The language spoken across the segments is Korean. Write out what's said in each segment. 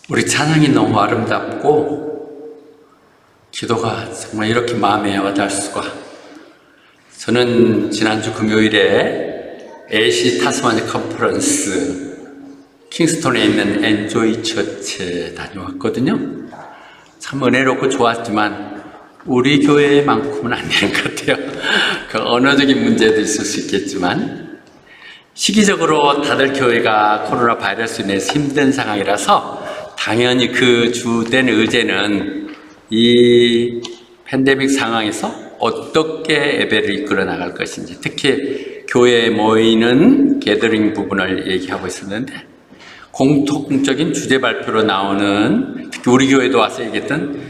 우리 찬양이 너무 아름답고 기도가 정말 이렇게 마음에 와닿을 수가. 저는 지난주 금요일에 AC 타스마니아 컨퍼런스 킹스톤에 있는 엔조이 처치에 다녀왔거든요. 참 은혜롭고 좋았지만 우리 교회만큼은 안 되는 것 같아요. 그 언어적인 문제도 있을 수 있겠지만 시기적으로 다들 교회가 코로나 바이러스로 인해서 힘든 상황이라서 당연히 그 주된 의제는 이 팬데믹 상황에서 어떻게 예배를 이끌어 나갈 것인지, 특히 교회에 모이는 게더링 부분을 얘기하고 있었는데, 공통적인 주제 발표로 나오는, 특히 우리 교회도 와서 얘기했던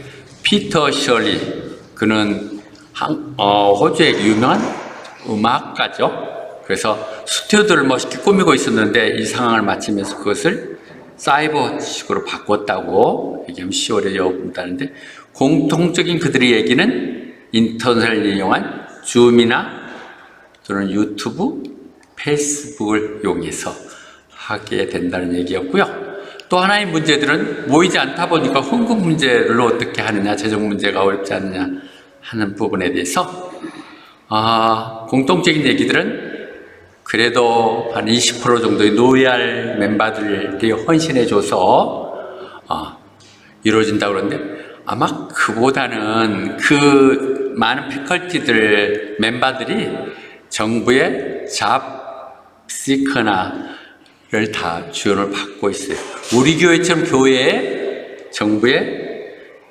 피터 셜리, 그는 호주의 유명한 음악가죠. 그래서 스튜디오를 멋있게 꾸미고 있었는데 이 상황을 마치면서 그것을 사이버식으로 바꿨다고 얘기하면 10월에 여분다는데, 공통적인 그들의 얘기는 인터넷을 이용한 줌이나 또는 유튜브, 페이스북을 이용해서 하게 된다는 얘기였고요. 또 하나의 문제들은 모이지 않다 보니까 헌금 문제를 어떻게 하느냐, 재정 문제가 어렵지 않느냐 하는 부분에 대해서 공통적인 얘기들은 그래도 한 20% 정도의 노예할 멤버들이 헌신해줘서 이루어진다고 그러는데, 아마 그보다는 그 많은 패컬티들, 멤버들이 정부의 잡시커나를 다 지원을 받고 있어요. 우리 교회처럼 교회에 정부에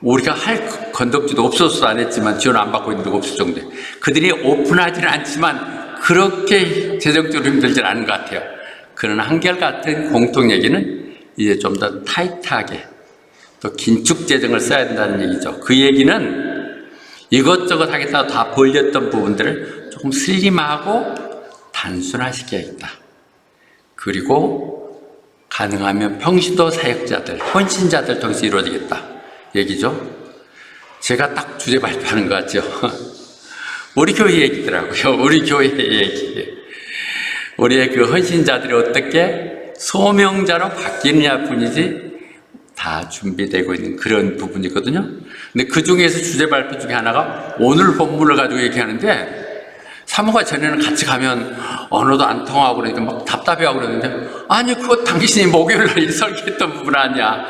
우리가 할 건덕지도 없어서 안 했지만 지원 안 받고 있는 데가 없을 정도에, 그들이 오픈하지는 않지만 그렇게 재정적으로 힘들진 않은 것 같아요. 그런 한결같은 공통 얘기는 이제 좀 더 타이트하게 또 긴축 재정을 써야 된다는 얘기죠. 그 얘기는 이것저것 하겠다고 다 벌렸던 부분들을 조금 슬림하고 단순화시켜야겠다. 그리고 가능하면 평신도 사역자들, 헌신자들 통해서 이루어지겠다 얘기죠. 제가 딱 주제 발표하는 것 같죠. 우리 교회 얘기더라고요. 우리 교회 얘기. 우리의 그 헌신자들이 어떻게 소명자로 바뀌느냐 뿐이지 다 준비되고 있는 그런 부분이거든요. 근데 그 중에서 주제 발표 중에 하나가 오늘 본문을 가지고 얘기하는데, 사모가 전에는 같이 가면 언어도 안 통하고 그러니까 막 답답해하고 그러는데, 아니 그거 당신이 목요일날 설교했던 부분 아니야.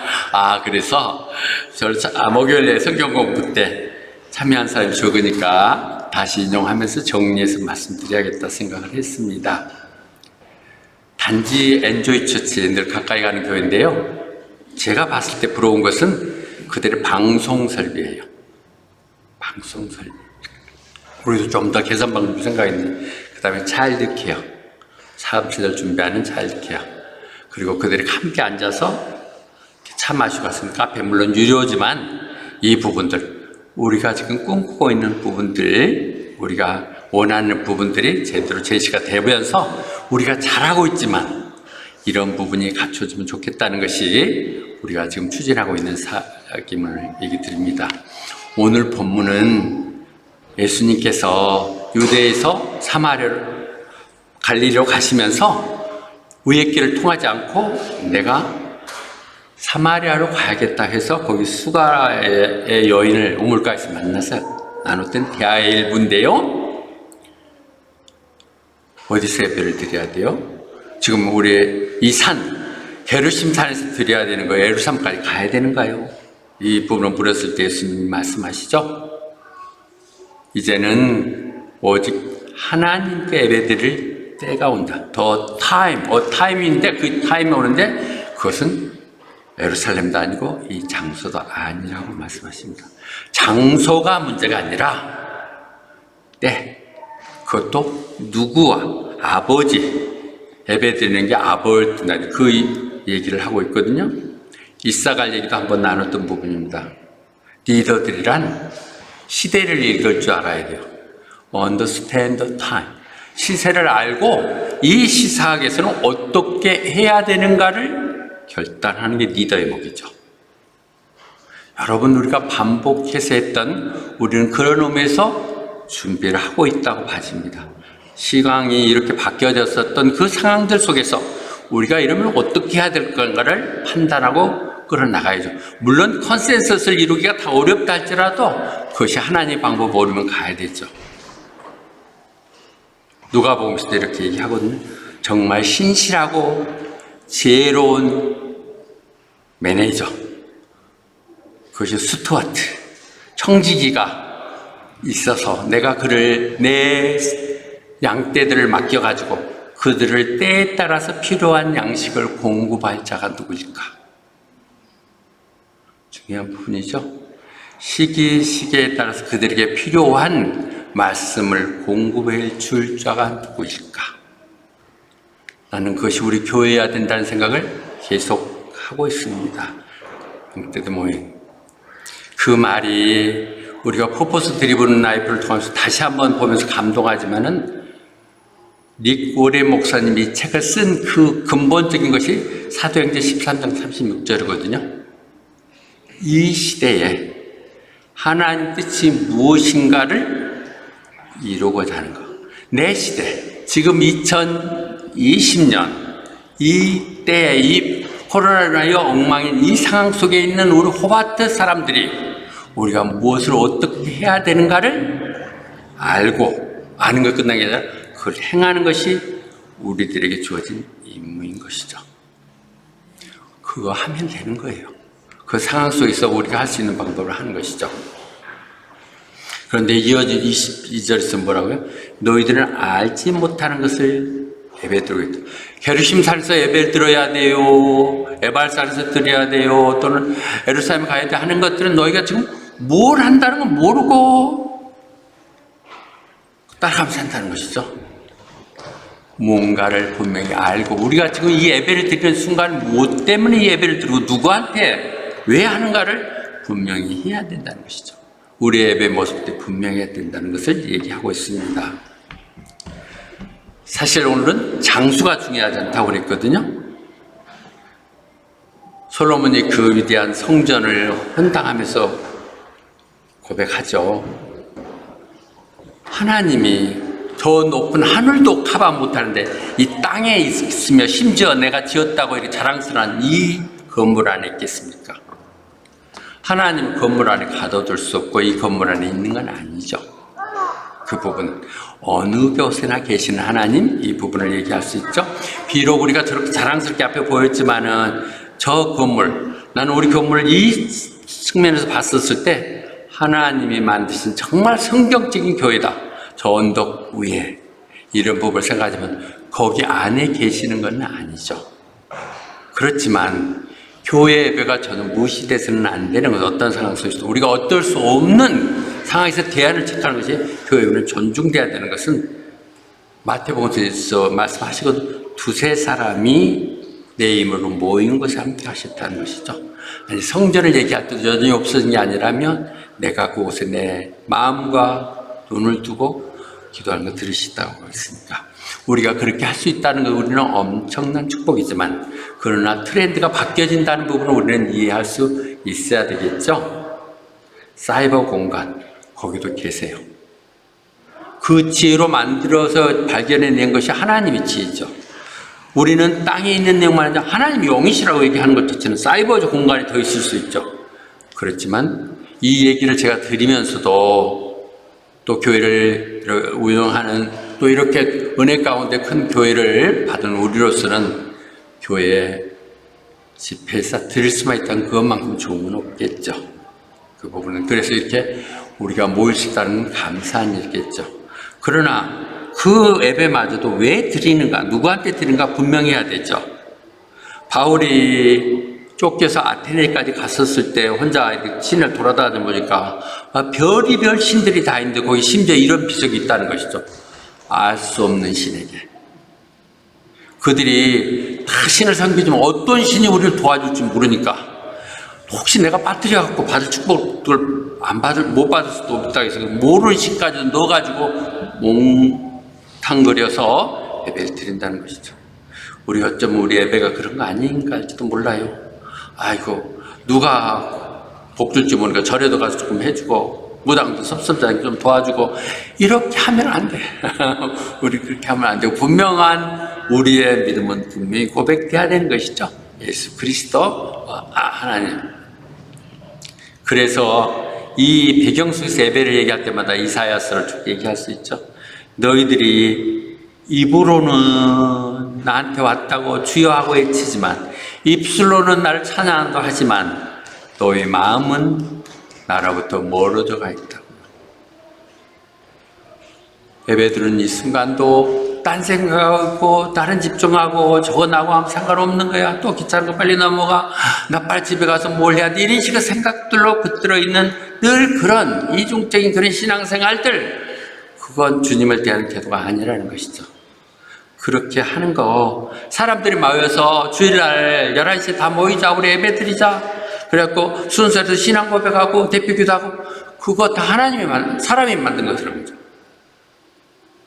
그래서 목요일에 성경 공부 때 참여한 사람이 적으니까 다시 인용하면서 정리해서 말씀드려야겠다 생각을 했습니다. 단지 엔조이 처치에 늘 가까이 가는 교회인데요, 제가 봤을 때 부러운 것은 그들의 방송 설비예요. 방송 설비. 우리도 좀 더 개선 방법 생각했는데, 그 다음에 차일드 케어, 사업체들 준비하는 차일드 케어, 그리고 그들이 함께 앉아서 차 마시고 갔으면 카페, 물론 유료지만 이 부분들, 우리가 지금 꿈꾸고 있는 부분들, 우리가 원하는 부분들이 제대로 제시가 되면서 우리가 잘하고 있지만 이런 부분이 갖춰지면 좋겠다는 것이 우리가 지금 추진하고 있는 사역임을 얘기 드립니다. 오늘 본문은 예수님께서 유대에서 사마리아로 갈릴리로 가시면서 위의 길을 통하지 않고 내가 사마리아로 가야겠다 해서 거기 수가의 여인을 우물가에서 만나서 나눴던 대화의 일부인데요. 어디서 예배를 드려야 돼요? 지금 우리 이 산, 게르심 산에서 드려야 되는 거예요? 예루살렘까지 가야 되는가요? 이 부분을 물었을 때 예수님이 말씀하시죠. 이제는 오직 하나님께 예배드릴 때가 온다. 더 타임, 타임인데 그 타임이 오는데 그것은 예루살렘도 아니고 이 장소도 아니라고 말씀하십니다. 장소가 문제가 아니라 그것도 누구와, 아버지, 예배드리는 게 아버지, 그 얘기를 하고 있거든요. 이사갈 얘기도 한번 나눴던 부분입니다. 리더들이란 시대를 읽을 줄 알아야 돼요. Understand the time. 시세를 알고 이 시사학에서는 어떻게 해야 되는가를 결단하는 게 리더의 목이죠. 여러분, 우리가 반복해서 했던, 우리는 그런 의미에서 준비를 하고 있다고 봐집니다. 시간이 이렇게 바뀌어졌었던 그 상황들 속에서 우리가 이러면 어떻게 해야 될 건가를 판단하고 끌어나가야죠. 물론 컨센서스를 이루기가 다 어렵다 할지라도 그것이 하나님의 방법 모르면 가야 되죠. 누가복음에서도 이렇게 얘기하거든요. 정말 신실하고 지혜로운 매니저, 그것이 스튜어트, 청지기가 있어서 내가 그를 내 양떼들을 맡겨가지고 그들을 때에 따라서 필요한 양식을 공급할 자가 누구일까? 중요한 부분이죠. 시기에 따라서 그들에게 필요한 말씀을 공급해 줄 자가 누구일까? 나는 그것이 우리 교회여야 된다는 생각을 계속 하고 있습니다. 때도 모임. 그 말이 우리가 퍼포스 드리븐 라이프를 통해서 다시 한번 보면서 감동하지만은 닉 오레 목사님이 이 책을 쓴 그 근본적인 것이 사도행전 13장 36절이거든요. 이 시대에 하나님 뜻이 무엇인가를 이루고자 하는 것. 내 시대, 지금 2020년 이 때에 이 코로나19의 엉망인 이 상황 속에 있는 우리 호바트 사람들이 우리가 무엇을 어떻게 해야 되는가를 알고 아는 것 끝난 게 아니라 그걸 행하는 것이 우리들에게 주어진 임무인 것이죠. 그거 하면 되는 거예요. 그 상황 속에서 우리가 할 수 있는 방법을 하는 것이죠. 그런데 이어진 22절에서 뭐라고요? 너희들은 알지 못하는 것을 예배 드리고 있다. 게르심산에서 예배를 드려야 돼요. 에발산에서 드려야 돼요. 또는 예루살렘 가야 돼 하는 것들은 너희가 지금 뭘 한다는 건 모르고 따라가면서 한다는 것이죠. 뭔가를 분명히 알고 우리가 지금 이 예배를 드리는 순간 뭐 때문에 이 예배를 드리고 누구한테 왜 하는가를 분명히 해야 된다는 것이죠. 우리의 예배 모습도 분명해야 된다는 것을 얘기하고 있습니다. 사실 오늘은 장수가 중요하지 않다고 그랬거든요. 솔로몬이 그 위대한 성전을 헌당하면서 고백하죠. 하나님이 저 높은 하늘도 커버 못하는데 이 땅에 있으며 심지어 내가 지었다고 이렇게 자랑스러운 이 건물 안에 있겠습니까? 하나님 건물 안에 가둬둘 수 없고 이 건물 안에 있는 건 아니죠. 그 부분 어느 곳에나 계시는 하나님 이 부분을 얘기할 수 있죠. 비록 우리가 저렇게 자랑스럽게 앞에 보였지만은 저 건물 나는 우리 건물을 이 측면에서 봤었을 때 하나님이 만드신 정말 성경적인 교회다. 저 언덕 위에 이런 부분을 생각하지만 거기 안에 계시는 건 아니죠. 그렇지만 교회 예배가 저는 무시돼서는 안 되는 것. 어떤 상황 속에서도 우리가 어떨 수 없는 상황에서 대안을 택하는 것이 교회 예배는 존중돼야 되는 것은 마태복음에서 말씀하시거든. 두세 사람이 내 이름으로 모인 것에 함께 하셨다는 것이죠. 아니, 성전을 얘기할 때도 여전히 없어진 게 아니라면 내가 그곳에 내 마음과 눈을 두고 기도하는 거 들으시다고 했습니다. 우리가 그렇게 할 수 있다는 거 우리는 엄청난 축복이지만 그러나 트렌드가 바뀌어진다는 부분을 우리는 이해할 수 있어야 되겠죠. 사이버 공간 거기도 계세요. 그 지혜로 만들어서 발견해낸 것이 하나님의 지혜죠. 우리는 땅에 있는 내용만 아니라 하나님이 영이시라고 얘기하는 것 자체는 사이버 공간이 더 있을 수 있죠. 그렇지만 이 얘기를 제가 드리면서도 또 교회를 운영하는 또 이렇게 은혜 가운데 큰 교회를 받은 우리로서는 교회 집회에서 드릴 수만 있다면 그것만큼 좋은 건 없겠죠. 그 부분은 그래서 이렇게 우리가 모일 수 있다는 감사한 일이겠죠. 그러나 그 예배마저도 왜 드리는가, 누구한테 드리는가 분명히 해야 되죠. 바울이 쫓겨서 아테네까지 갔었을 때 혼자 신을 돌아다니다 보니까 별의별 신들이 다 있는데 거기 심지어 이런 비석이 있다는 것이죠. 알 수 없는 신에게. 그들이 다 신을 섬기지만 어떤 신이 우리를 도와줄지 모르니까 혹시 내가 빠뜨려갖고 받을 축복을 못 받을 수도 없다 해서 모르는 신까지 넣어가지고 몽탕거려서 예배를 드린다는 것이죠. 우리 어쩌면 우리 예배가 그런 거 아닌가 할지도 몰라요. 아이고 누가 복 줄지 모르니까 절에도 가서 조금 해주고 무당도 섭섭하게 좀 도와주고 이렇게 하면 안 돼. 우리 그렇게 하면 안 되고 분명한 우리의 믿음은 분명히 고백돼야 되는 것이죠. 예수 그리스도 하나님. 그래서 이 배경 속에서 예배를 얘기할 때마다 이사야서를 쭉 얘기할 수 있죠. 너희들이 입으로는 나한테 왔다고 주여 하고 외치지만 입술로는 나를 찬양한다 하지만 너희 마음은 나로부터 멀어져 가 있다. 예배 드리는 이 순간도 딴 생각하고 다른 집중하고 저거 나하고 아무 상관없는 거야. 또 귀찮은 거 빨리 넘어가. 나 빨리 집에 가서 뭘 해야 돼. 이런 식의 생각들로 붙들어 있는 늘 그런 이중적인 그런 신앙생활들, 그건 주님을 대하는 태도가 아니라는 것이죠. 그렇게 하는 거, 사람들이 모여서 주일날 11시에 다 모이자, 우리 예배 드리자, 그래갖고 순서에서 신앙 고백하고 대표기도 하고, 그거 다 사람이 만든 것이라는 거죠.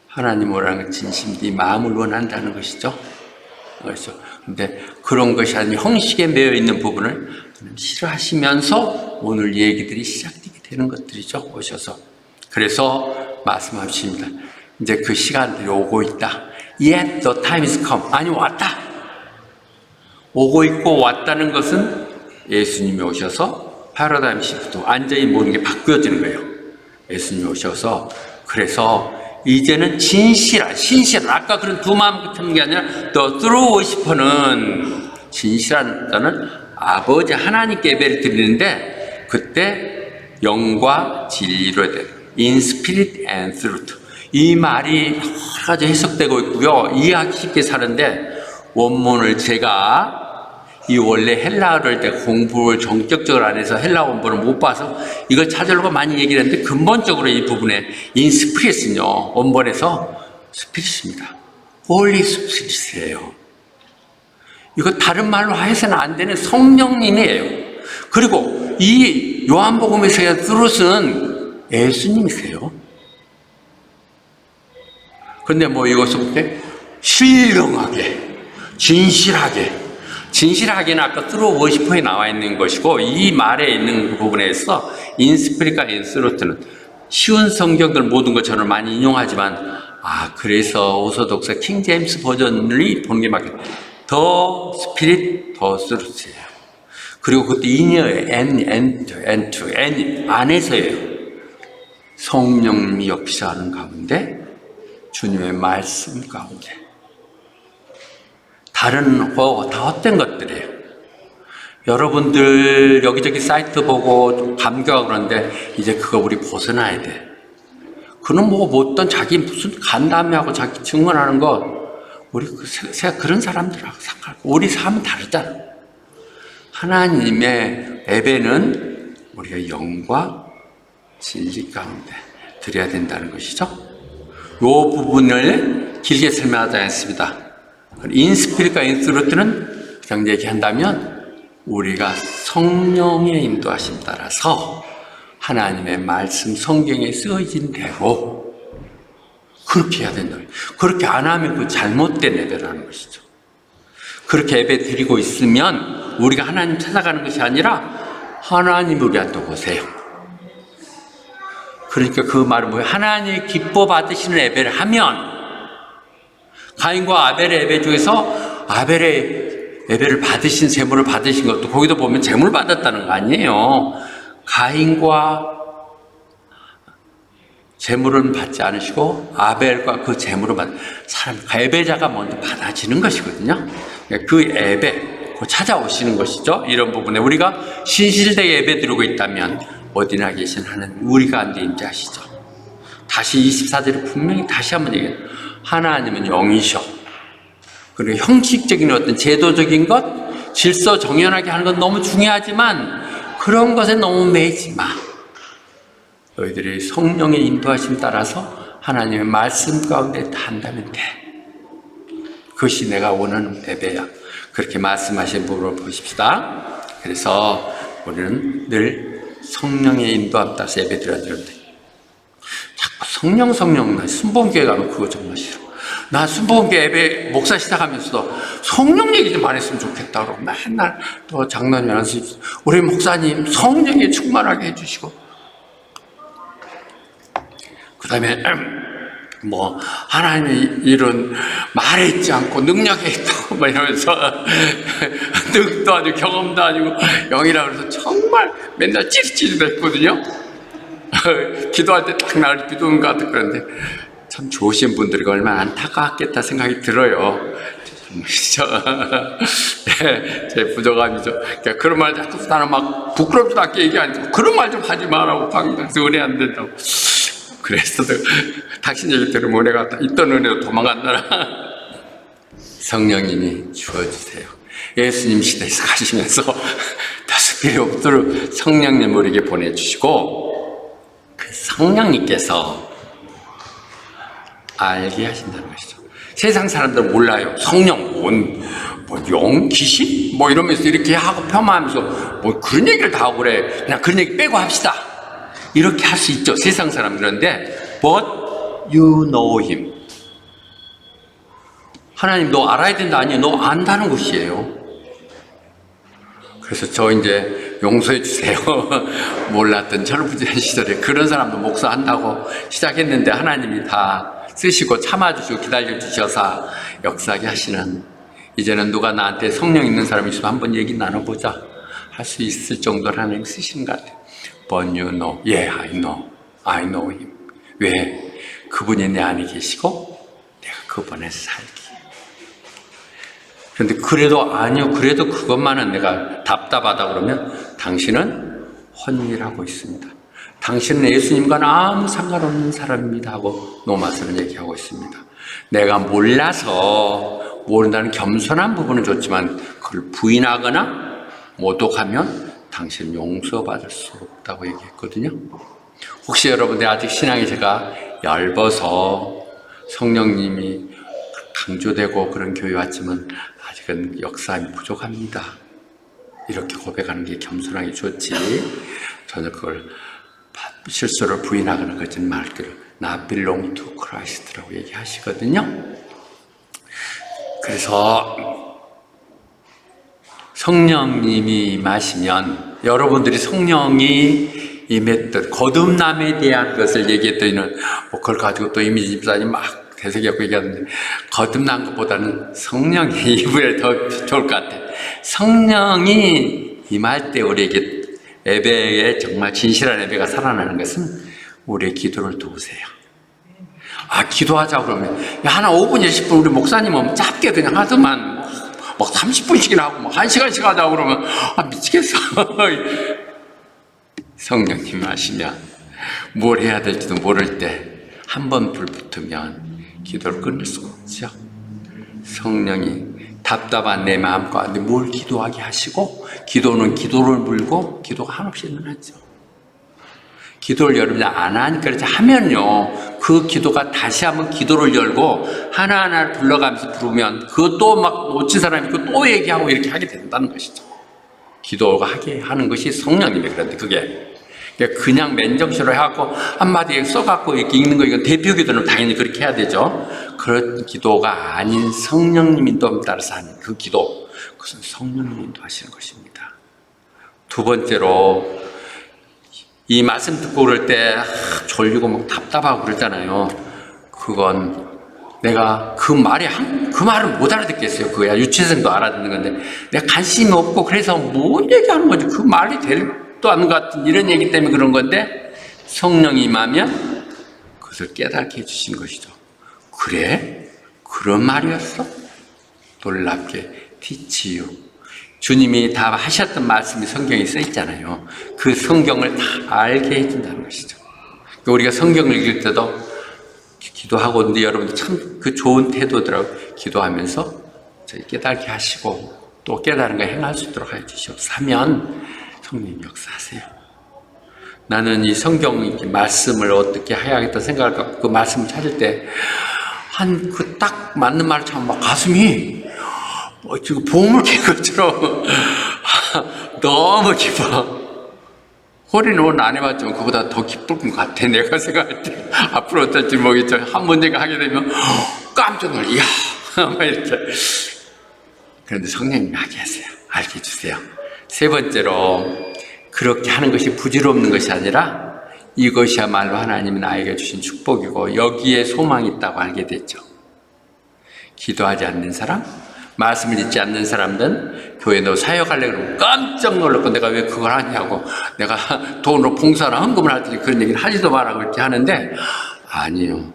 하나님 오라는 건 진심 네 마음을 원한다는 것이죠. 그렇죠. 근데 그런 것이 아닌 형식에 매여 있는 부분을 싫어하시면서 오늘 얘기들이 시작되게 되는 것들이죠. 오셔서. 그래서 말씀하십니다. 이제 그 시간들이 오고 있다. Yet the time is come. 아니, 왔다. 오고 있고 왔다는 것은 예수님이 오셔서 패러다임 시프트, 완전히 모든 게 바뀌어지는 거예요. 예수님이 오셔서. 그래서 이제는 신실한, 아까 그런 두 마음 같은 게 아니라 the true worshiper는 진실한 자는 아버지 하나님께 예배를 드리는데, 그때 영과 진리로 해야 돼요. In spirit and truth. 이 말이 여러 가지 해석되고 있고요. 이해하기 쉽게 사는데, 원문을 제가 이 원래 헬라어를 때 공부를 전격적으로 안 해서 헬라 원문을 못 봐서 이걸 찾으려고 많이 얘기를 했는데, 근본적으로 이 부분에 인스피릿은요, 원본에서 스피릿입니다. 홀리 스피릿이에요. 이거 다른 말로 해서는 안 되는 성령님이에요. 그리고 이 요한복음에서의 트루스는 예수님이세요. 근데 뭐 이것을 신령하게, 진실하게는 아까 트루 워시퍼에 나와 있는 것이고, 이 말에 있는 부분에서 인스피릿과 인스로트는 쉬운 성경들 모든 것 저는 많이 인용하지만, 그래서 오소독스 킹 제임스 버전을 보는 게 맞겠다. 더 스피릿, 더 스루트예요. 그리고 그것도 인여의 N 안에서예요. 성령님이 역사하는 가운데, 주님의 말씀 가운데. 다른 거 다 헛된 것들이에요. 여러분들 여기저기 사이트 보고 좀 감격하고 그러는데, 이제 그거 우리 벗어나야 돼. 그는 뭐 어떤 자기 무슨 간담회하고 자기 증언하는 거, 우리 그런 사람들하고 상관없고, 우리 삶은 다르잖아. 하나님의 예배는 우리가 영과 진리 가운데 드려야 된다는 것이죠. 이 부분을 길게 설명하지 않습니다. 인스피릿과 인스루트는 그냥 얘기한다면, 우리가 성령의 인도하심 따라서 하나님의 말씀 성경에 쓰여진 대로 그렇게 해야 된다. 그렇게 안 하면 그 잘못된 예배라는 것이죠. 그렇게 예배 드리고 있으면 우리가 하나님 찾아가는 것이 아니라 하나님 우리한테 오세요. 그러니까 그 말은 뭐예요? 하나님이 기뻐 받으시는 예배를 하면, 가인과 아벨의 예배 중에서 아벨의 예배를 받으신, 제물을 받으신 것도 거기도 보면 제물 받았다는 거 아니에요. 가인과 제물은 받지 않으시고 아벨과 그 제물을 받은 사람, 예배자가 먼저 받아지는 것이거든요. 그 예배, 그 찾아오시는 것이죠. 이런 부분에 우리가 신실되게 예배 드리고 있다면 어디나 계신 하나님, 우리가 안 돼 임재하시죠. 다시 24절에 분명히 다시 한번 얘기해요. 하나님은 영이셔. 그리고 형식적인 어떤 제도적인 것, 질서 정연하게 하는 건 너무 중요하지만 그런 것에 너무 매이지 마. 너희들이 성령의 인도하심 따라서 하나님의 말씀 가운데 다 한다면 돼. 그것이 내가 원하는 예배야. 그렇게 말씀하신 부분을 보십시다. 그래서 우리는 늘 성령의 인도함 따라서 예배 드려야 되는데, 자꾸 성령, 나 순복음교회 가면 그거 정말 싫어. 나 순복음교회 예배 목사 시작하면서도 성령 얘기 좀 안 했으면 좋겠다 그러고 맨날 또 장로님 하면서 우리 목사님 성령에 충만하게 해주시고, 그 다음에 뭐 하나님의 일은 말에 있지 않고 능력에 있다고 뭐 이러면서 능도 아니고 경험도 아니고 영이라 그래서 정말 맨날 찌릿찌릿했거든요. 기도할 때 딱 나를 비도는 것 같아. 그런데 참 좋으신 분들이 얼마나 안타깝겠다 생각이 들어요. 네, 제 부족함이죠. 그러니까 그런 말 자꾸 나는 막 부끄럽지도 않게 얘기하니까 그런 말 좀 하지 마라고 강당에서 은혜 안 된다고. 그래서 당신 얘기 들으면 은혜가 있던 은혜도 도망간다. 성령님이 주어주세요. 예수님 시대에서 가시면서 다섯 필요 없도록 성령님 우리에게 보내주시고 그 성령님께서 알게 하신다는 것이죠. 세상 사람들은 몰라요. 성령, 뭐 영, 귀신? 뭐 이러면서 이렇게 하고 폄하하면서 뭐 그런 얘기를 다 하고 그래. 그냥 그런 얘기 빼고 합시다. 이렇게 할 수 있죠. 세상 사람들인데 But you know him. 하나님 너 알아야 된다. 아니요. 너 안다는 것이에요. 그래서 저 이제 용서해 주세요. 몰랐던 철부지한 시절에 그런 사람도 목사한다고 시작했는데 하나님이 다 쓰시고 참아주시고 기다려주셔서 역사하게 하시는, 이제는 누가 나한테 성령 있는 사람이 있으면 한번 얘기 나눠보자 할 수 있을 정도로 하나님 쓰시는 것 같아요. But you know. Yeah, I know him. 왜? 그분이 내 안에 계시고 내가 그분에서 살기. 그런데 그래도 아니요, 그래도 그것만은 내가 답답하다 그러면 당신은 혼미하고 있습니다. 당신은 예수님과는 아무 상관없는 사람입니다 하고 노마스는 얘기하고 있습니다. 내가 몰라서 모른다는 겸손한 부분은 좋지만 그걸 부인하거나 모독하면 당신은 용서받을 수 없다고 얘기했거든요. 혹시 여러분들 아직 신앙이 제가 얇아서 성령님이 강조되고 그런 교회 왔지만 아직은 역사함이 부족합니다. 이렇게 고백하는 게 겸손하게 좋지, 전혀 그걸 실수를 부인하거나 그러지는 말기를 나 belong to Christ라고 얘기하시거든요. 그래서 성령님이 임하시면 여러분들이 성령이 임했던 거듭남에 대한 것을 얘기했더니는 뭐 그걸 가지고 또 이미지 집사님 막 되새겨고 얘기하는데, 거듭난 것보다는 성령이 임을 더 좋을 것 같아요. 성령이 임할 때 우리에게 예배에 정말 진실한 예배가 살아나는 것은 우리의 기도를 도우세요. 아, 기도하자 그러면 야, 하나 5분, 10분 우리 목사님은 짧게 그냥 하더만 막 30분씩이나 하고 막 1시간씩 하자 그러면 아, 미치겠어. 성령님 하시면 뭘 해야 될지도 모를 때 한 번 불 붙으면 기도를 끊을 수가 없죠. 성령이 답답한 내 마음과 뭘 기도하게 하시고, 기도는 기도를 물고 기도가 한없이 일어나죠. 기도를 여러분이 안 하니까 이렇게 하면요, 그 기도가 다시 한번 기도를 열고 하나하나 불러가면서 부르면 그것도 막 놓친 사람이 있고 또 얘기하고 이렇게 하게 된다는 것이죠. 기도가 하게 하는 것이 성령님이 그런데 그게 그냥 맨정신으로 해갖고 한마디에 써갖고 이렇게 읽는 거, 이건 대표 기도는 당연히 그렇게 해야 되죠. 그런 기도가 아닌 성령님 인도에 따라서 하는 그 기도, 그것은 성령님 인도하시는 것입니다. 두 번째로, 이 말씀 듣고 그럴 때 졸리고 막 답답하고 그러잖아요. 그건 내가 그 말을 못 알아듣겠어요. 그거야 유치생도 알아듣는 건데 내가 관심이 없고 그래서 뭘 얘기하는 건지 그 말이 되지도 않는 것 같은 이런 얘기 때문에 그런 건데, 성령이 임하면 그것을 깨닫게 해주신 것이죠. 그래? 그런 말이었어? 놀랍게 teach you. 주님이 다 하셨던 말씀이 성경에 써 있잖아요. 그 성경을 다 알게 해준다는 것이죠. 우리가 성경을 읽을 때도 기도하고 있는데 여러분들 참 그 좋은 태도들하고 기도하면서 저희 깨닫게 하시고 또 깨달은 거 행할 수 있도록 해주시옵소서 하면 성령 역사하세요. 나는 이 성경 말씀을 어떻게 해야겠다 생각을 갖고 그 말씀을 찾을 때 한 그 딱 맞는 말을 참 막 가슴이 지금 보물 캔 것처럼 너무 기뻐. 허리는 오늘 안 해봤지만 그보다 더 기쁠 것 같아. 내가 생각할 때 앞으로 어떨지 모르겠죠. 한 문제가 하게 되면 깜짝 놀라. 이야 막 이렇게. 그런데 성령님이 하게 하세요. 알게 해주세요. 세 번째로, 그렇게 하는 것이 부질없는 것이 아니라 이것이야말로 하나님이 나에게 주신 축복이고 여기에 소망이 있다고 알게 됐죠. 기도하지 않는 사람, 말씀을 읽지 않는 사람들은 교회 너 사역하려고 그러면 깜짝 놀랐고 내가 왜 그걸 하냐고, 내가 돈으로 봉사나 헌금을 할 테니 그런 얘기는 하지도 마라 그렇게 하는데, 아니요.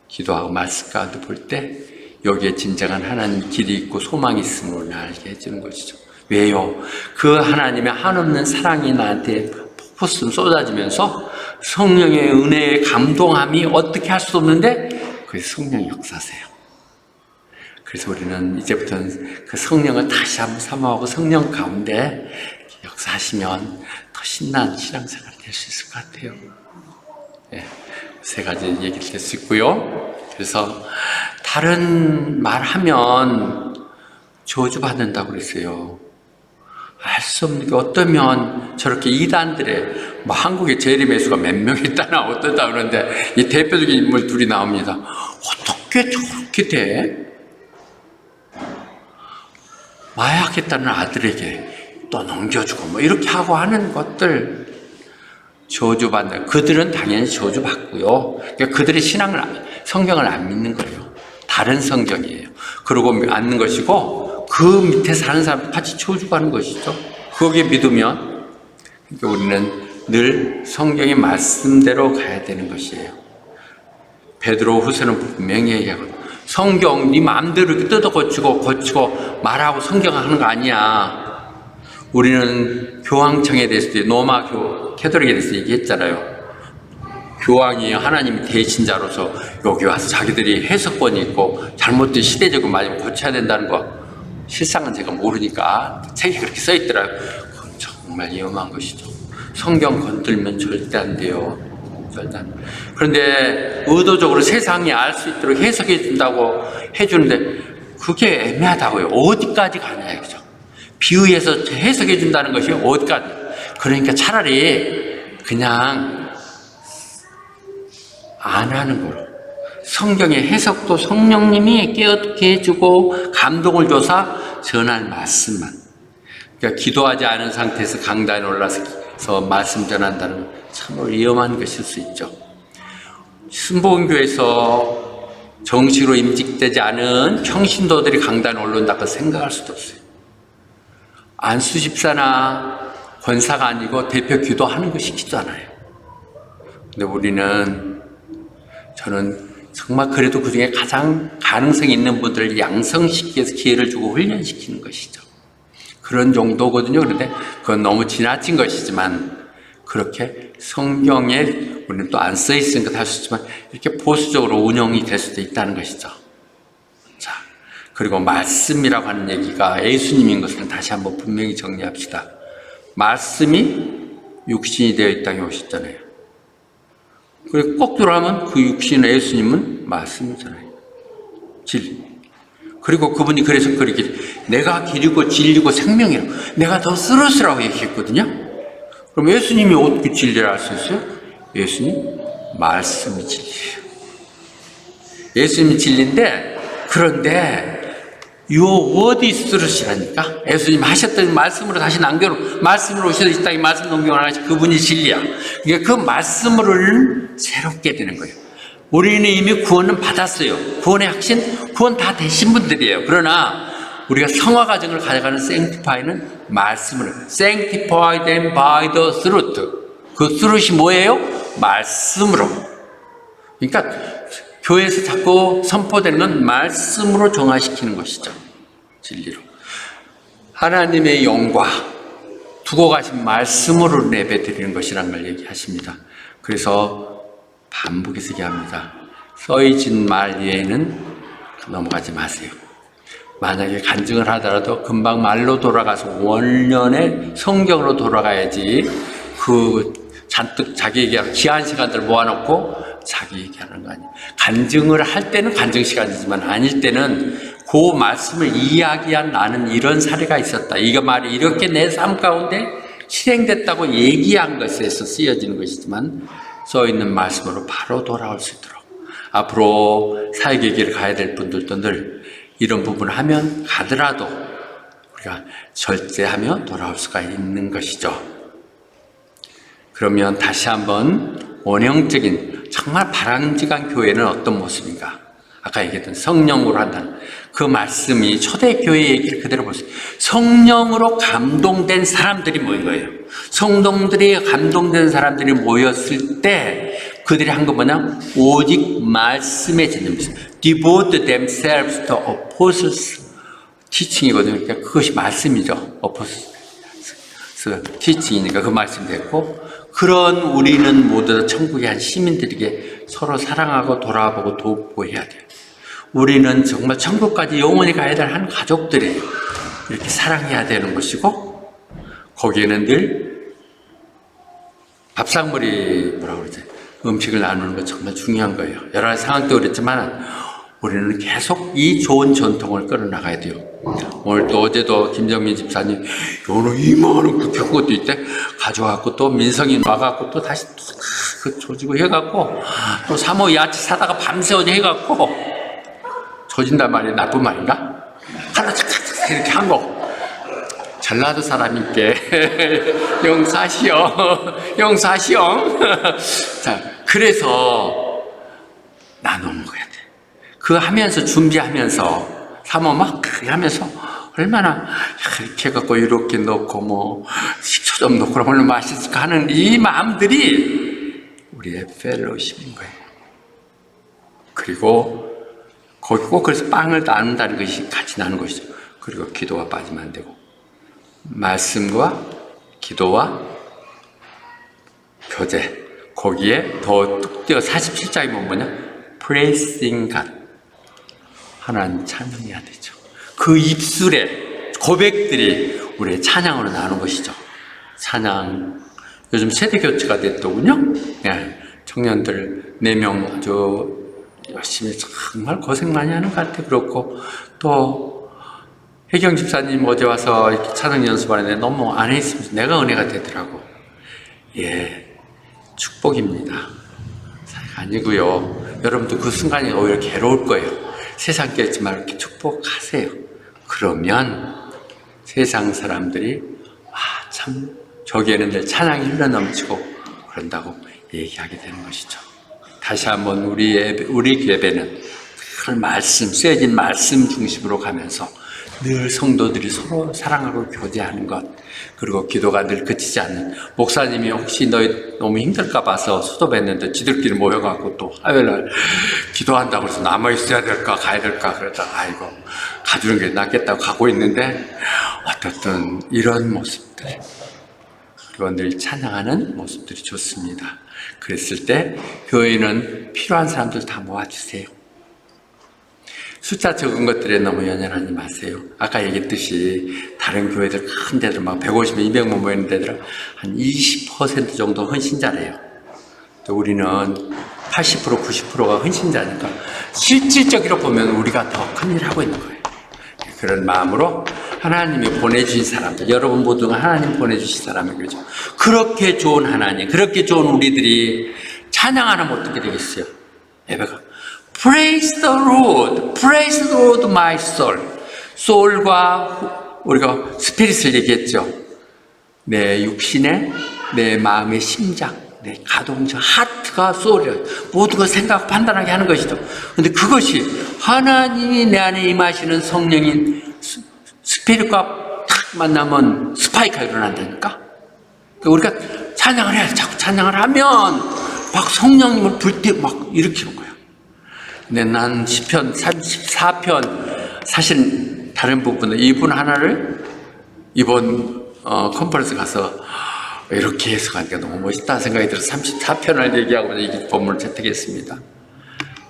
기도하고 말씀 가운데 볼 때 여기에 진정한 하나님 길이 있고 소망이 있음을 알게 해주는 것이죠. 왜요? 그 하나님의 한없는 사랑이 나한테 폭포수 쏟아지면서 성령의 은혜의 감동함이 어떻게 할 수도 없는데 그게 성령의 역사세요. 그래서 우리는 이제부터는 그 성령을 다시 한번 사모하고 성령 가운데 역사하시면 더 신나는 신앙생활이 될 수 있을 것 같아요. 네, 세 가지 얘기를 할 수 있고요. 그래서 다른 말하면 저주받는다고 그랬어요. 알 수 없는 게 어떠면 저렇게 이단들의 뭐 한국에 재림 매수가 몇 명 있다나 어떠다 그러는데 이 대표적인 인물 둘이 나옵니다. 어떻게 저렇게 돼? 마약했다는 아들에게 또 넘겨주고 뭐 이렇게 하고 하는 것들 저주받는, 그들은 당연히 저주받고요. 그러니까 그들의 성경을 안 믿는 거예요. 다른 성경이에요. 그러고 앉는 것이고 그 밑에 사는 사람도 같이 저주받는 것이죠. 거기에 믿으면. 그러니까 우리는 늘 성경의 말씀대로 가야 되는 것이에요. 베드로 후서는 분명히 얘기하고 성경 네 마음대로 이렇게 뜯어 고치고 말하고 성경하는 거 아니야. 우리는 교황청에 대해서도 로마 캐톨릭에 대해서 얘기했잖아요. 교황이 하나님의 대신자로서 여기 와서 자기들이 해석권이 있고 잘못된 시대적으로 맞으면 고쳐야 된다는 거, 실상은 제가 모르니까 책에 그렇게 써 있더라고요. 그건 정말 위험한 것이죠. 성경 건들면 절대 안 돼요. 절대 안 돼요. 그런데 의도적으로 세상이 알 수 있도록 해석해 준다고 해주는데 그게 애매하다고요. 어디까지 가냐 이거죠. 비유해서 해석해 준다는 것이 어디까지. 그러니까 차라리 그냥 안 하는 거로. 성경의 해석도 성령님이 깨닫게 해주고 감동을 줘서 전할 말씀만. 그러니까 기도하지 않은 상태에서 강단에 올라서 말씀 전한다는 건 참으로 위험한 것일 수 있죠. 순복음교에서 정식으로 임직되지 않은 평신도들이 강단에 올라온다고 생각할 수도 없어요. 안수 집사나 권사가 아니고 대표 기도하는 거 시키지 않아요. 근데 저는 정말 그래도 그 중에 가장 가능성이 있는 분들을 양성시키기 위해서 기회를 주고 훈련시키는 것이죠. 그런 정도거든요. 그런데 그건 너무 지나친 것이지만 그렇게 성경에 우리는 또 안 써 있으니까 할 수 있지만 이렇게 보수적으로 운영이 될 수도 있다는 것이죠. 자, 그리고 말씀이라고 하는 얘기가 예수님인 것을 다시 한번 분명히 정리합시다. 말씀이 육신이 되어 이 땅에 오셨잖아요. 그리고 거꾸로 하면 그 육신의 예수님은 말씀이잖아요. 진리. 그리고 그분이 그래서 그렇게 내가 길이고 진리고 생명이라고, 내가 더 쓰러스라고 얘기했거든요. 그럼 예수님이 어떻게 진리를 알 수 있어요? 예수님 말씀이 진리예요. 예수님이 진리인데, 그런데 요 워디 쓰러시라니까. 예수님 하셨던 말씀으로 다시 남겨놓고 말씀으로 오셔서 이 땅에 말씀 넘겨놓고 하신 그분이 진리야. 그러니까 그 말씀을 새롭게 되는 거예요. 우리는 이미 구원은 받았어요. 구원의 확신, 구원 다 되신 분들이에요. 그러나 우리가 성화 과정을 가져가는 sanctify는 말씀으로, sanctify them by the truth. 그 truth이 뭐예요? 말씀으로. 그러니까 교회에서 자꾸 선포되는 건 말씀으로 정화시키는 것이죠. 진리로. 하나님의 영과 두고 가신 말씀으로 예배드리는 것이라는 걸 얘기하십니다. 그래서 반복해서 얘기합니다. 써있는 말 외에는 넘어가지 마세요. 만약에 간증을 하더라도 금방 말로 돌아가서 원년의 성경으로 돌아가야지 그 잔뜩 자기 얘기하고 귀한 시간들 모아놓고 자기 얘기하는 거 아니에요. 간증을 할 때는 간증 시간이지만 아닐 때는 그 말씀을 이야기한 나는 이런 사례가 있었다. 이거 말이 이렇게 내 삶 가운데 실행됐다고 얘기한 것에서 쓰여지는 것이지만 써있는 말씀으로 바로 돌아올 수 있도록 앞으로 사역의 길을 가야 될 분들도 늘 이런 부분을 하면 가더라도 우리가 절제하며 돌아올 수가 있는 것이죠. 그러면 다시 한번 원형적인 정말 바람직한 교회는 어떤 모습인가? 아까 얘기했던 성령으로 한다는 그 말씀이 초대교회 얘기를 그대로 보세요. 성령으로 감동된 사람들이 모인 거예요. 성동들이 감동된 사람들이 모였을 때 그들이 한 건 뭐냐? 오직 말씀에 전념했어요. Devote themselves to apostles teaching이거든요. 그러니까 그것이 말씀이죠. apostles teaching이니까 그 말씀이 됐고, 그런 우리는 모두 천국의 한 시민들에게 서로 사랑하고 돌아보고 돕고 해야 돼요. 우리는 정말 천국까지 영원히 가야 될 한 가족들이에요. 이렇게 사랑해야 되는 것이고, 거기에는 늘 밥상머리 뭐라고 그러지? 음식을 나누는 거 정말 중요한 거예요. 여러 가지 상황도 그랬지만 우리는 계속 이 좋은 전통을 끌어나가야 돼요. 오늘 또 어제도 김정민 집사님 요는 이만한 그렇게 큰 것도 있대 가져와갖고 또 민성이 와갖고 또 다시 그 조지고 해갖고 또 사모 야채 사다가 밤새 어제 해갖고 조진단 말이 나쁜 말인가? 하나 착착착 이렇게 한 거. 전라도 사람인께 용사시영. 자, 그래서 나눠 먹어야 돼. 그거 하면서 준비하면서 사모 막 하면서 얼마나 이렇게 해갖고 이렇게 넣고 뭐 식초 좀 넣고 그러면 맛있을까 하는 이 마음들이 우리의 펠로우십인 거예요. 그리고 거기 꼭 그래서 빵을 나눈다는 것이 같이 나누는 것이죠. 그리고 기도가 빠지면 안 되고 말씀과 기도와 교제, 거기에 더 뚝 띄어 47장이 뭐냐? Praising God. 하나님 찬양해야 되죠. 그 입술의 고백들이 우리의 찬양으로 나오는 것이죠. 찬양. 요즘 세대 교체가 됐더군요. 예, 청년들 4명 아주 열심히 정말 고생 많이 하는 것 같아요. 그렇고 또 혜경 집사님 어제 와서 이렇게 찬양 연습하는데 너무 안에 있으면서 내가 은혜가 되더라고. 예, 축복입니다. 아니고요. 여러분도 그 순간이 오히려 괴로울 거예요. 세상 깨지만 이렇게 축복하세요. 그러면 세상 사람들이 참 저기에는 늘 찬양이 흘러넘치고 그런다고 얘기하게 되는 것이죠. 다시 한번 우리 예배는 그 말씀, 쓰여진 말씀 중심으로 가면서 늘 성도들이 서로 사랑하고 교제하는 것, 그리고 기도가 늘 그치지 않는, 목사님이 혹시 너희 너무 힘들까 봐서 수도했는데 지들끼리 모여갖고 또 화요일날 기도한다고 해서 남아있어야 될까 가야 될까 그러다가 아이고 가주는 게 낫겠다고 가고 있는데 어떻든 이런 모습들, 그리고 늘 찬양하는 모습들이 좋습니다. 그랬을 때 교회는 필요한 사람들 다 모아주세요. 숫자 적은 것들에 너무 연연하지 마세요. 아까 얘기했듯이 다른 교회들 큰 데들 막 150명, 200명 모이는 데들은 한 20% 정도 헌신자래요. 또 우리는 80%, 90%가 헌신자니까 실질적으로 보면 우리가 더 큰 일을 하고 있는 거예요. 그런 마음으로 하나님이 보내주신 사람들, 여러분 모두가 하나님 보내주신 사람이 그렇죠. 그렇게 좋은 하나님, 그렇게 좋은 우리들이 찬양 안 하면 어떻게 되겠어요? 예배가 Praise the Lord, Praise the Lord, my soul. soul과 우리가 스피릿을 얘기했죠. 내 육신의, 내 마음의 심장, 내 가동적, 하트가 soul이에요. 모든 걸 생각, 판단하게 하는 것이죠. 그런데 그것이 하나님이 내 안에 임하시는 성령인 스피릿과 탁 만나면 스파이크가 일어난다니까. 그러니까 우리가 찬양을 해야 돼. 자꾸 찬양을 하면 막 성령님을 불때 막 일으키는 거예요. 근데 난 시편 34편 사실 다른 부분은 이분 하나를 이번 컨퍼런스 가서 이렇게 해석하니까 너무 멋있다는 생각이 들어서 34편을 얘기하고 이 본문을 채택했습니다.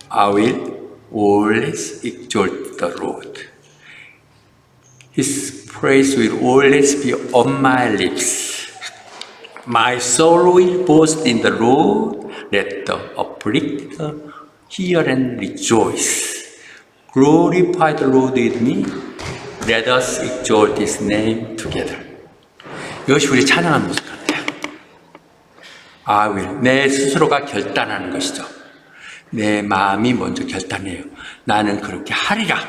I will always exalt the Lord. His praise will always be on my lips. My soul will boast in the Lord. Let the afflicted hear and rejoice. Glorify the Lord with me. Let us exalt His name together. 이것이 우리 찬양하는 모습 같아요. I will. 내 스스로가 결단하는 것이죠. 내 마음이 먼저 결단해요. 나는 그렇게 하리라.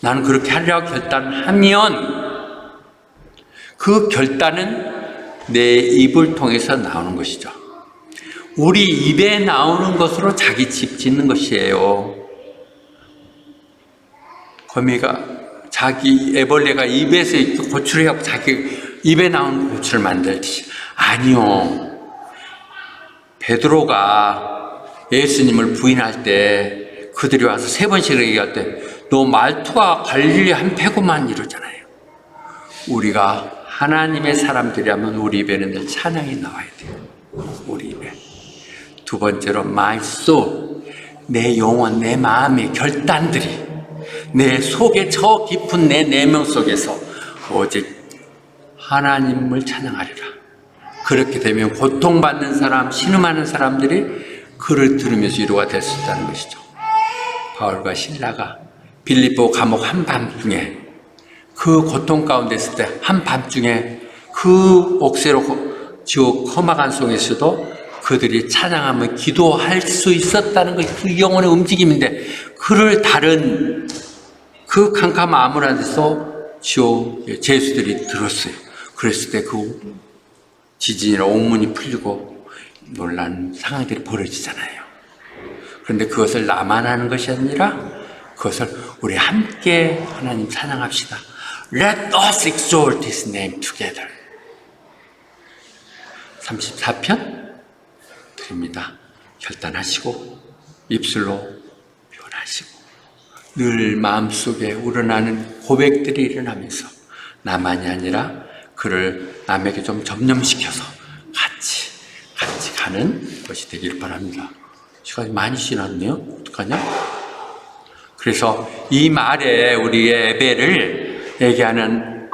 나는 그렇게 하리라고 결단하면 그 결단은 내 입을 통해서 나오는 것이죠. 우리 입에 나오는 것으로 자기 집 짓는 것이에요. 애벌레가 입에서 고추를 해갖고 자기 입에 나오는 고추를 만들듯이. 아니요. 베드로가 예수님을 부인할 때 그들이 와서 3번씩 얘기할 때 너 말투가 갈릴리 한 패구만 이러잖아요. 우리가 하나님의 사람들이라면 우리 입에는 늘 찬양이 나와야 돼요. 우리 입에. 두 번째로 my soul, 내 영혼, 내 마음의 결단들이 내 속에 저 깊은 내 내면 속에서 오직 하나님을 찬양하리라. 그렇게 되면 고통받는 사람, 신음하는 사람들이 그를 들으면서 위로가 될 수 있다는 것이죠. 바울과 실라가 빌립보 감옥 한밤중에 그 고통 가운데 있을 때 한밤중에 그 옥새로 지옥 험악한 속에서도 그들이 찬양하며 기도할 수 있었다는 것이 그 영혼의 움직임인데, 그를 다른 그 캄캄한 암울한 데서 지옥 죄수들이 들었어요. 그랬을 때 그 지진이나 옥문이 풀리고 놀란 상황들이 벌어지잖아요. 그런데 그것을 나만 하는 것이 아니라 그것을 우리 함께 하나님 찬양합시다. Let us exalt His name together. 34편 드립니다. 결단하시고 입술로 표현하시고 늘 마음속에 우러나는 고백들이 일어나면서 나만이 아니라 그를 남에게 좀 접념시켜서 같이 가는 것이 되기를 바랍니다. 시간이 많이 지났네요. 어떡하냐? 그래서 이 말에 우리의 예배를 얘기하는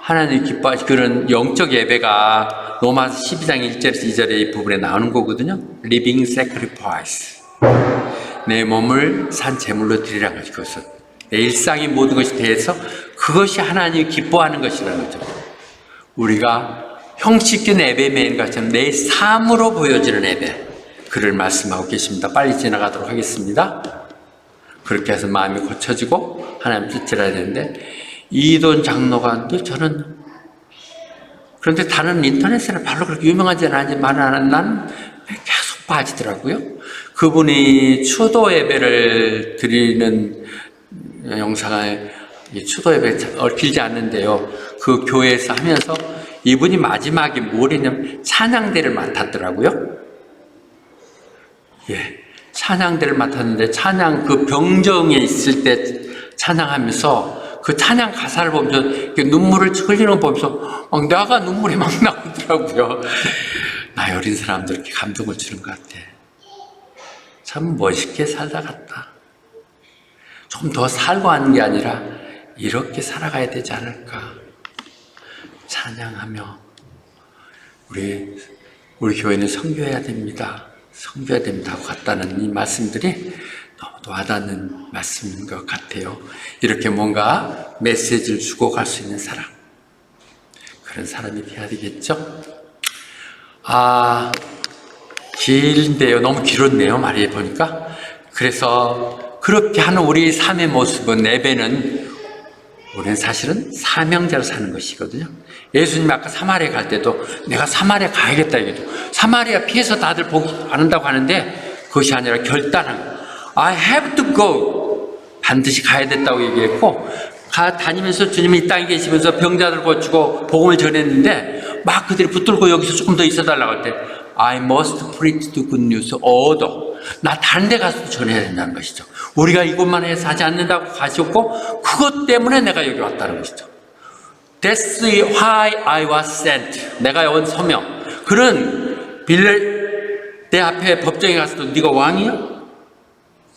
하나님 기뻐하시 그런 영적 예배가 로마서 12장 1절에서 2절의 이 부분에 나오는 거거든요. Living sacrifice. 내 몸을 산 제물로 드리라는 것이 그것은 내 일상의 모든 것이 대해서 그것이 하나님이 기뻐하는 것이라는 거죠. 우리가 형식적인 예배인 것처럼 내 삶으로 보여지는 예배, 그를 말씀하고 계십니다. 빨리 지나가도록 하겠습니다. 그렇게 해서 마음이 고쳐지고 하나님 뜻을 해야 되는데, 이돈 장로가 저는 그런데 다른 인터넷에는 별로 그렇게 유명하지 않지만 나는 계속 빠지더라고요. 그분이 추도 예배를 드리는 영상에 추도 예배 길지 않는데요. 그 교회에서 하면서 이분이 마지막에 뭘 했냐면 찬양대를 맡았더라고요. 예. 찬양대를 맡았는데 찬양 그 병정에 있을 때 찬양하면서 그 찬양 가사를 보면서 눈물을 흘리는 거 보면서 내가 눈물이 막 나오더라고요. 나이 어린 사람들 이렇게 감동을 주는 것 같아. 참 멋있게 살다 갔다. 좀 더 살고 하는 게 아니라 이렇게 살아가야 되지 않을까. 찬양하며 우리 교회는 선교해야 됩니다. 섬겨야 됩니다 하고 갔다는 이 말씀들이 너무도 와닿는 말씀인 것 같아요. 이렇게 뭔가 메시지를 주고 갈 수 있는 사람, 그런 사람이 되어야 되겠죠. 길인데요. 너무 길었네요. 말해 보니까. 그래서 그렇게 하는 우리 삶의 모습은, 예배는 우리는 사실은 사명자로 사는 것이거든요. 예수님 아까 사마리아 갈 때도 내가 사마리아 가야겠다 얘기도, 사마리아 피해서 다들 보기 안 한다고 하는데 그것이 아니라 결단한 I have to go, 반드시 가야 된다고 얘기했고, 다니면서 주님이 이 땅에 계시면서 병자들 고치고 복음을 전했는데 막 그들이 붙들고 여기서 조금 더 있어달라고 할 때 I must preach the good news order, 나 다른 데 가서 전해야 된다는 것이죠. 우리가 이것만 해서 하지 않는다고 가셨고 그것 때문에 내가 여기 왔다는 것이죠. That's why I was sent. 내가 온 소명. 그런 내 앞에 법정에 갔을 때 네가 왕이야?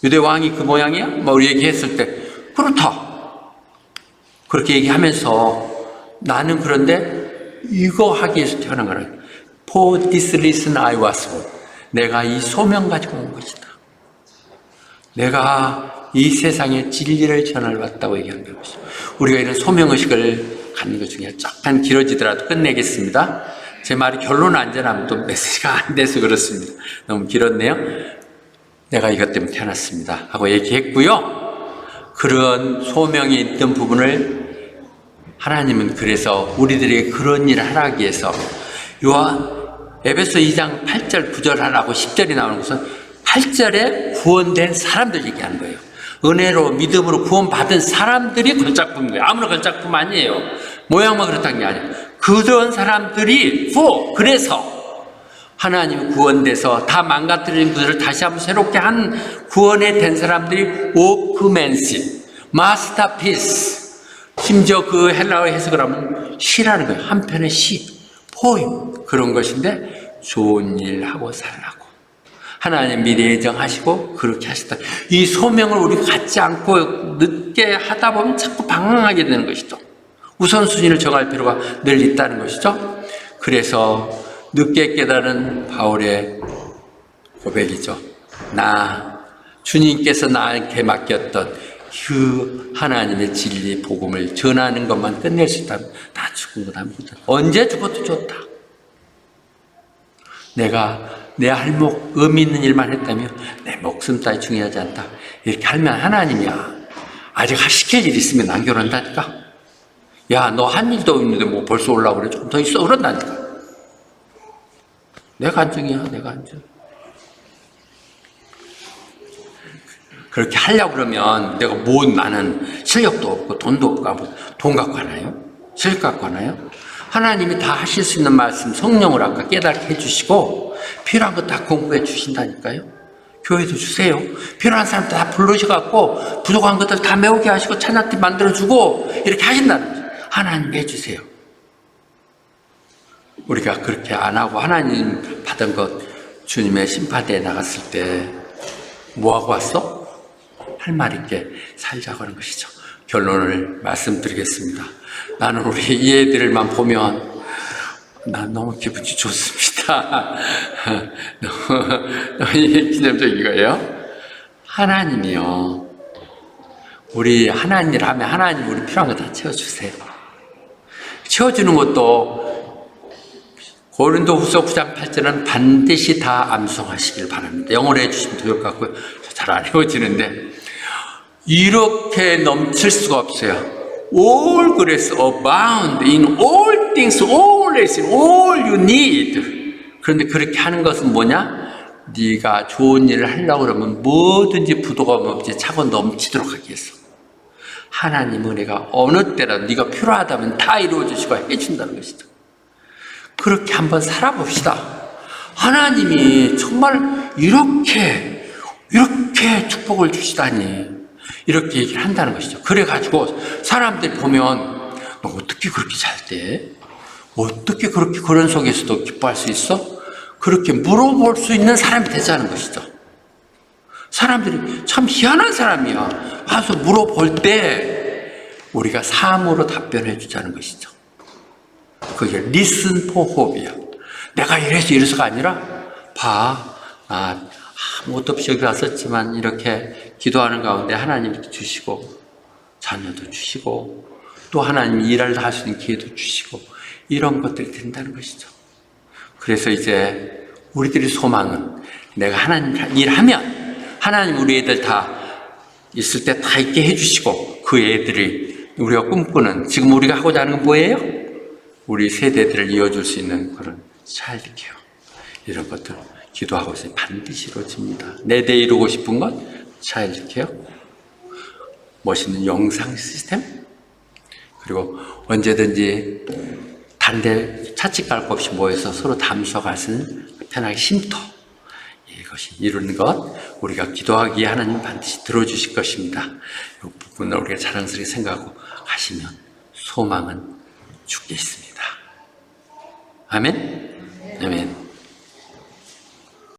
유대 왕이 그 모양이야? 뭐 얘기했을 때 그렇다. 그렇게 얘기하면서 나는 그런데 이거 하기 위해서 태어난 거라. For this reason I was born. 내가 이 소명 가지고 온 것이다. 내가 이 세상에 진리를 전하러 왔다고 얘기하는 것이죠. 우리가 이런 소명의식을 갖는 것 중에 약간 길어지더라도 끝내겠습니다. 제 말이 결론은 안 전하면 또 메시지가 안 돼서 그렇습니다. 너무 길었네요. 내가 이것 때문에 태어났습니다 하고 얘기했고요. 그런 소명이 있던 부분을 하나님은 그래서 우리들에게 그런 일을 하기 위해서 에베소 2장 8절 9절 하라고 10절이 나오는 것은 8절에 구원된 사람들 얘기하는 거예요. 은혜로 믿음으로 구원받은 사람들이 걸작품인 거예요. 아무나 걸작품 아니에요. 모양만 그렇다는 게 아니에요. 그런 사람들이 그래서 하나님이 구원돼서 다 망가뜨린 그들을 다시 한번 새롭게 한 구원에 된 사람들이 워크맨십, 마스터피스, 심지어 그 헬라어 해석을 하면 시라는 거예요. 한편의 시, 포임 그런 것인데 좋은 일 하고 살라고 하나님 미리 예정하시고 그렇게 하셨다. 이 소명을 우리가 갖지 않고 늦게 하다 보면 자꾸 방황하게 되는 것이죠. 우선순위를 정할 필요가 늘 있다는 것이죠. 그래서 늦게 깨달은 바울의 고백이죠. 주님께서 나에게 맡겼던 그 하나님의 진리 복음을 전하는 것만 끝낼 수 있다면 나 죽은 것 아닙니다. 언제 죽어도 좋다. 내가 내 할목 의미 있는 일만 했다면 내 목숨 따위 중요하지 않다. 이렇게 하면 하나님이야. 아직 시킬 일 있으면 남겨놓는다니까. 야, 너 한 일도 없는데 뭐 벌써 올라오고 그래. 좀 더 있어. 그런다니까. 내 간증이야. 내 간증. 그렇게 하려고 그러면 내가 나는 실력도 없고 돈도 없고 돈 갖고 하나요? 실력 갖고 하나요? 하나님이 다 하실 수 있는 말씀 성령을 아까 깨닫게 해주시고 필요한 거 다 공부해 주신다니까요. 교회도 주세요. 필요한 사람 다 부르셔갖고 부족한 것들 다 메우게 하시고 찬양팀 만들어주고 이렇게 하신다는 거죠. 하나님 해주세요. 우리가 그렇게 안 하고 하나님 받은 것 주님의 심판대에 나갔을 때 뭐하고 왔어? 할 말 있게 살자고 하는 것이죠. 결론을 말씀드리겠습니다. 나는 우리 이 애들만 보면 난 너무 기분이 좋습니다. 너무 기념적인 거예요. 하나님이요. 우리 하나님 일 하면 하나님 우리 필요한 거 다 채워주세요. 채워주는 것도 고린도후서 9장 8절은 반드시 다 암송하시길 바랍니다. 영어로 해주시면 더 좋을 것 같고요. 잘 안 외워지는데 이렇게 넘칠 수가 없어요. All grace abound in all things, always, all you need. 그런데 그렇게 하는 것은 뭐냐? 네가 좋은 일을 하려고 그러면 뭐든지 부도가 없이 차고 넘치도록 하기 위해서. 하나님 은혜가 어느 때라도 네가 필요하다면 다 이루어주시고 해준다는 것이죠. 그렇게 한번 살아봅시다. 하나님이 정말 이렇게 축복을 주시다니 이렇게 얘기를 한다는 것이죠. 그래가지고 사람들이 보면 너 어떻게 그렇게 잘 돼? 어떻게 그렇게 그런 속에서도 기뻐할 수 있어? 그렇게 물어볼 수 있는 사람이 되자는 것이죠. 사람들이 참 희한한 사람이야. 와서 물어볼 때 우리가 삶으로 답변해 주자는 것이죠. 그게 listen for hope이야. 내가 이래서가 아니라 아무것도 없이 여기 왔었지만 이렇게 기도하는 가운데 하나님도 주시고 자녀도 주시고 또 하나님 일을 할 수 있는 기회도 주시고 이런 것들이 된다는 것이죠. 그래서 이제 우리들의 소망은 내가 하나님 일하면 하나님 우리 애들 다 있을 때 다 있게 해주시고 그 애들이 우리가 꿈꾸는 지금 우리가 하고자 하는 건 뭐예요? 우리 세대들을 이어줄 수 있는 그런 차일드 케어 이런 것들 기도하고 있어요. 반드시 이루어집니다. 내 대 이루고 싶은 건 차일드 케어, 멋있는 영상 시스템, 그리고 언제든지 단대 차치 깔 것 없이 모여서 서로 담수할 수 있는 편하게 쉼터 이것이 이루는 것 우리가 기도하기에 하나님 반드시 들어주실 것입니다. 이 부분을 우리가 자랑스럽게 생각하고 하시면 소망은 죽게 있습니다. 아멘? 아멘.